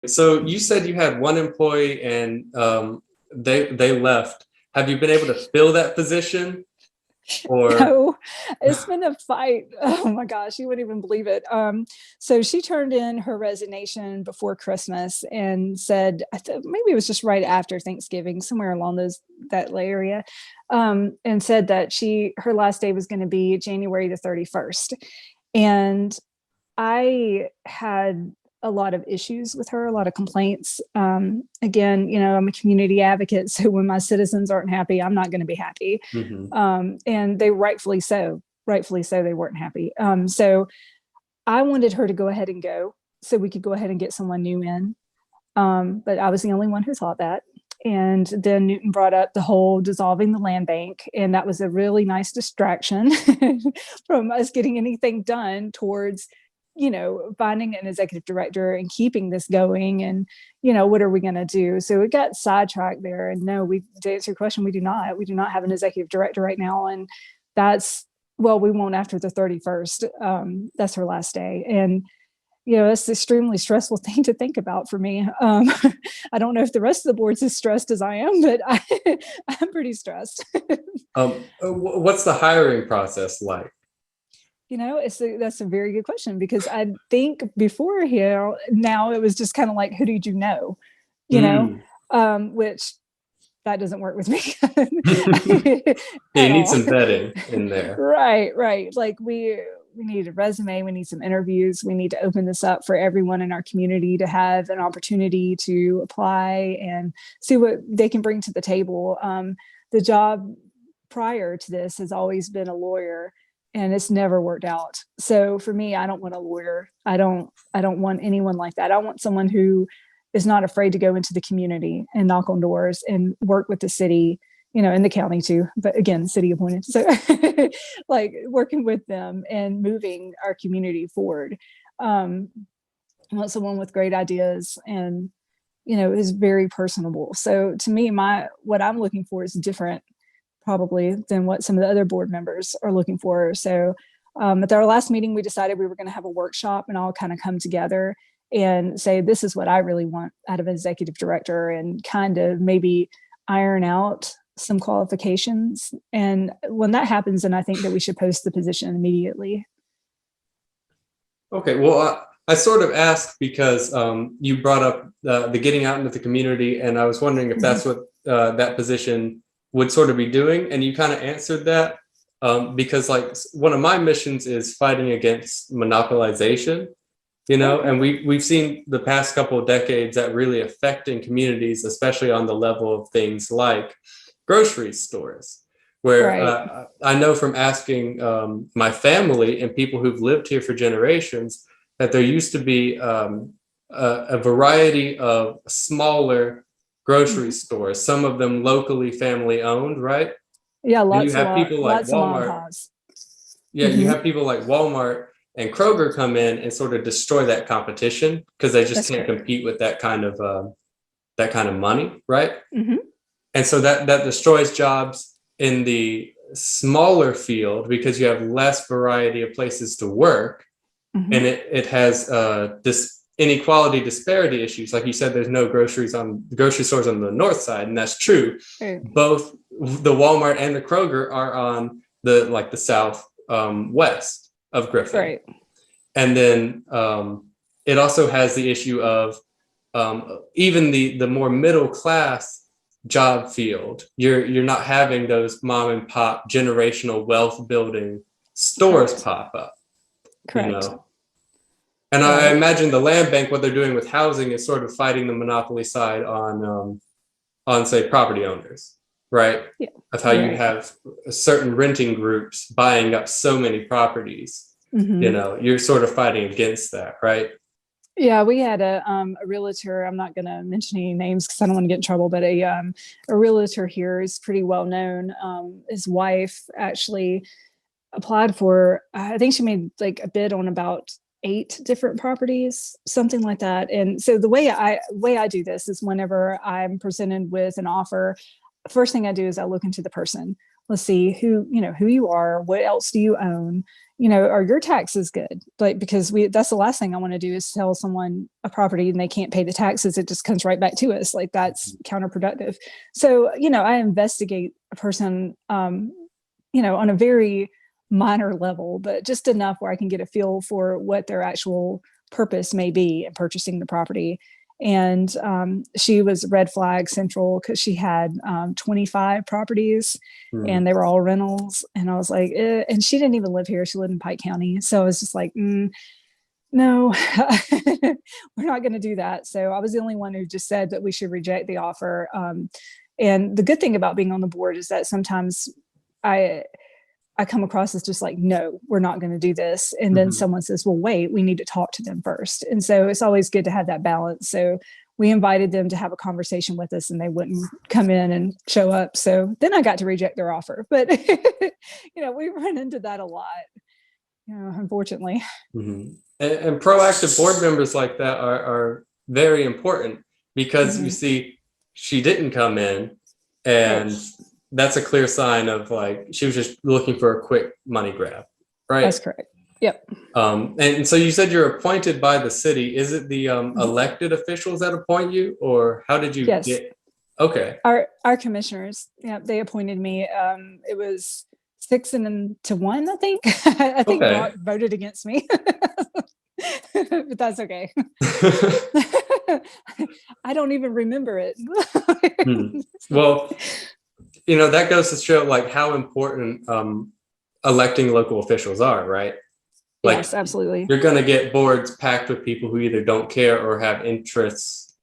So you said you had one employee and they left. Have you been able to fill that position or? No, it's been a fight. Oh my gosh, you wouldn't even believe it. So she turned in her resignation before Christmas and said, maybe it was just right after Thanksgiving, somewhere along that area, and said that her last day was going to be January the 31st. And I had a lot of issues with her, a lot of complaints. Again, I'm a community advocate, so when my citizens aren't happy, I'm not going to be happy. Mhm. And they rightfully so. Rightfully so, they weren't happy. So I wanted her to go ahead and go, so we could go ahead and get someone new in. But I was the only one who thought that. And then Newton brought up the whole dissolving the land bank, and that was a really nice distraction from us getting anything done towards finding an executive director and keeping this going. And what are we going to do? So it got sidetracked there. And no, to answer your question, we do not have an executive director right now. And we won't after the 31st. That's her last day. And it's an extremely stressful thing to think about for me. I don't know if the rest of the board's as stressed as I am, but I'm pretty stressed. What's the hiring process like? That's a very good question, because I think before here, now it was just kind of like, who did you know? Mm. Which that doesn't work with me You at need all. some vetting in there. Right. Like we need a resume, we need some interviews, we need to open this up for everyone in our community to have an opportunity to apply and see what they can bring to the table. The job prior to this has always been a lawyer, and it's never worked out. So for me, I don't want a lawyer. I don't want anyone like that. I want someone who is not afraid to go into the community and knock on doors and work with the city, in the county too, but again, city appointed. So like working with them and moving our community forward. I want someone with great ideas and, is very personable. So to me, what I'm looking for is different probably than what some of the other board members are looking for. So at our last meeting, we decided we were going to have a workshop and all kind of come together and say, this is what I really want out of an executive director, and kind of maybe iron out some qualifications. And when that happens, then I think that we should post the position immediately. Okay, well, I sort of asked because you brought up the getting out into the community, and I was wondering if that's what that position would sort of be doing, and you kind of answered that because like one of my missions is fighting against monopolization, and we've seen the past couple of decades that really affecting communities, especially on the level of things like grocery stores, where Right. I know from asking my family and people who've lived here for generations that there used to be a variety of smaller grocery stores, some of them locally family owned, right? Yeah, And you have people like lots of mom and Walmart. pops. Yeah, you Mm-hmm. have people like Walmart and Kroger come in and sort of destroy that competition because they just That's can't correct. compete with that kind of money, right? Mm-hmm. And so that destroys jobs in the smaller field because you have less variety of places to work, Mm-hmm. and it has this inequality disparity issues. Like you said, there's no grocery stores on the north side, and that's true. Right. Both the Walmart and the Kroger are on the south west of Griffin, Right. and then it also has the issue of even the more middle class job field. You're not having those mom and pop generational wealth building stores Correct. pop up, you Correct. know. And I Right. imagine the land bank, what they're doing with housing is sort of fighting the monopoly side on say property owners, right? Yeah. Of how you Right. have certain renting groups buying up so many properties. Mm-hmm. You're sort of fighting against that, right? Yeah, we had a realtor. I'm not going to mention any names because I don't want to get in trouble. But a realtor here is pretty well known. His wife actually applied for. I think she made like a bid on about 8 different properties, something like that. And so the way I do this is whenever I'm presented with an offer, first thing I do is I look into the person. let's see who you are, what else do you own, are your taxes good? Like, because that's the last thing I want to do is sell someone a property and they can't pay the taxes. It just comes right back to us. Like, that's counterproductive. So, I investigate a person, on a very minor level, but just enough where I can get a feel for what their actual purpose may be in purchasing the property. And she was red flag central because she had 25 properties and they were all rentals. And I was like, and she didn't even live here. She lived in Pike County. So I was just like, no, we're not going to do that. So I was the only one who just said that we should reject the offer. And the good thing about being on the board is that sometimes I come across as just like, no, we're not going to do this. And then someone says, well, wait, we need to talk to them first. And so it's always good to have that balance. So we invited them to have a conversation with us and they wouldn't come in and show up. So then I got to reject their offer. But, we run into that a lot, unfortunately. And proactive board members like that are very important because you see, she didn't come in and that's a clear sign of like, she was just looking for a quick money grab, right? That's correct. Yep. And so you said you're appointed by the city. Is it the elected officials that appoint you, or how did you get? Okay. Our commissioners, they appointed me. It was 6-1, I think. I think Brock voted against me, but that's okay. I don't even remember it. Well, that goes to show like how important electing local officials are, right? Like, yes, absolutely. You're going to get boards packed with people who either don't care or have interests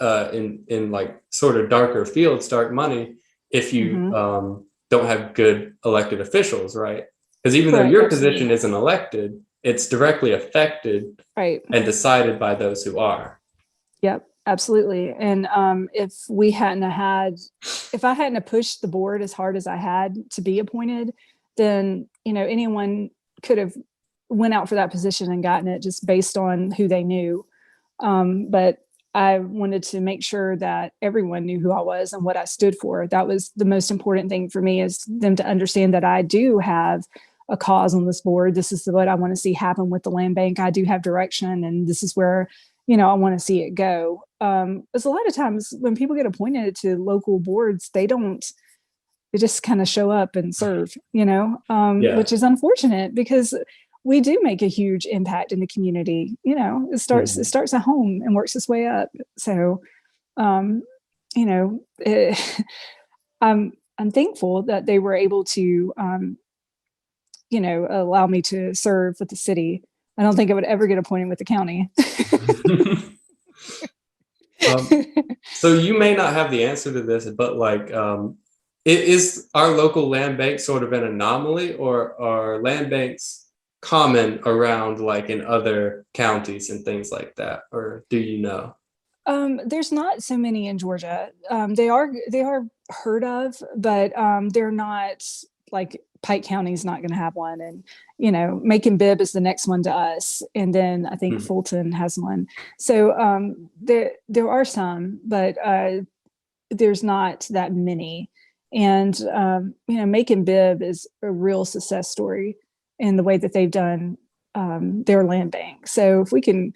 in like sort of darker fields, dark money, if you don't have good elected officials, right? Because even though your position isn't elected, it's directly affected and decided by those who are. Yep. Absolutely. And if I hadn't pushed the board as hard as I had to be appointed, then, anyone could have went out for that position and gotten it just based on who they knew. But I wanted to make sure that everyone knew who I was and what I stood for. That was the most important thing for me, is them to understand that I do have a cause on this board. This is what I want to see happen with the land bank. I do have direction, and this is where I want to see it go. Because a lot of times when people get appointed to local boards, they just kind of show up and serve, which is unfortunate because we do make a huge impact in the community. It starts at home and works its way up. So, I'm thankful that they were able to, allow me to serve with the city. I don't think I would ever get appointed with the county. So you may not have the answer to this, but like, is our local land bank sort of an anomaly, or are land banks common around like in other counties and things like that? Or do you know? There's not so many in Georgia. They are heard of, but they're not like Pike County is not going to have one. And, Macon Bibb is the next one to us. And then I think Fulton has one. So there are some, but there's not that many. And, Macon Bibb is a real success story in the way that they've done their land bank. So if we can,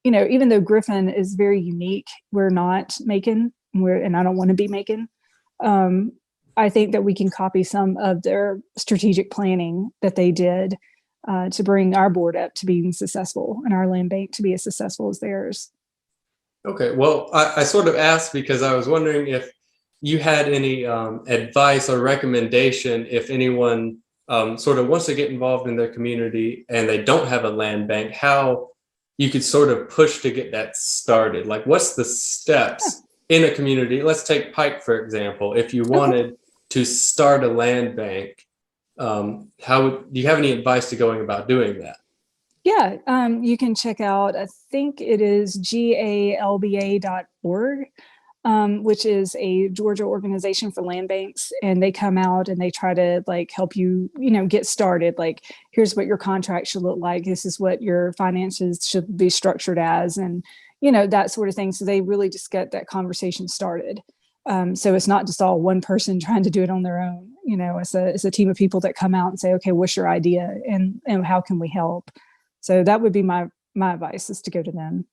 even though Griffin is very unique, we're not Macon, and I don't want to be Macon. I think that we can copy some of their strategic planning that they did to bring our board up to being successful and our land bank to be as successful as theirs. Okay, well, I sort of asked because I was wondering if you had any advice or recommendation if anyone sort of wants to get involved in their community and they don't have a land bank, how you could sort of push to get that started. Like, what's the steps in a community? Let's take Pike, for example. If you wanted to start a land bank, do you have any advice to going about doing that? Yeah, you can check out, I think it is galba.org, which is a Georgia organization for land banks. And they come out and they try to like help you, get started. Like, here's what your contract should look like. This is what your finances should be structured as, and, that sort of thing. So they really just get that conversation started. So it's not just all one person trying to do it on their own. You know, it's a team of people that come out and say, okay, what's your idea, and how can we help? So that would be my advice, is to go to them.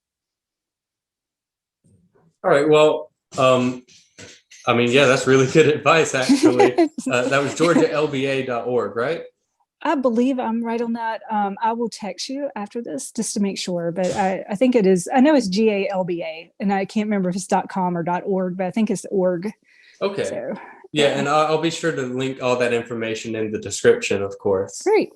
All right. Well, I mean, yeah, that's really good advice, actually. That was georgialba.org, right? I believe I'm right on that. I will text you after this just to make sure, but I think it is. I know it's GALBA, and I can't remember if it's .com or .org, but I think it's .org. Okay. So Yeah, and I'll be sure to link all that information in the description, of course. great.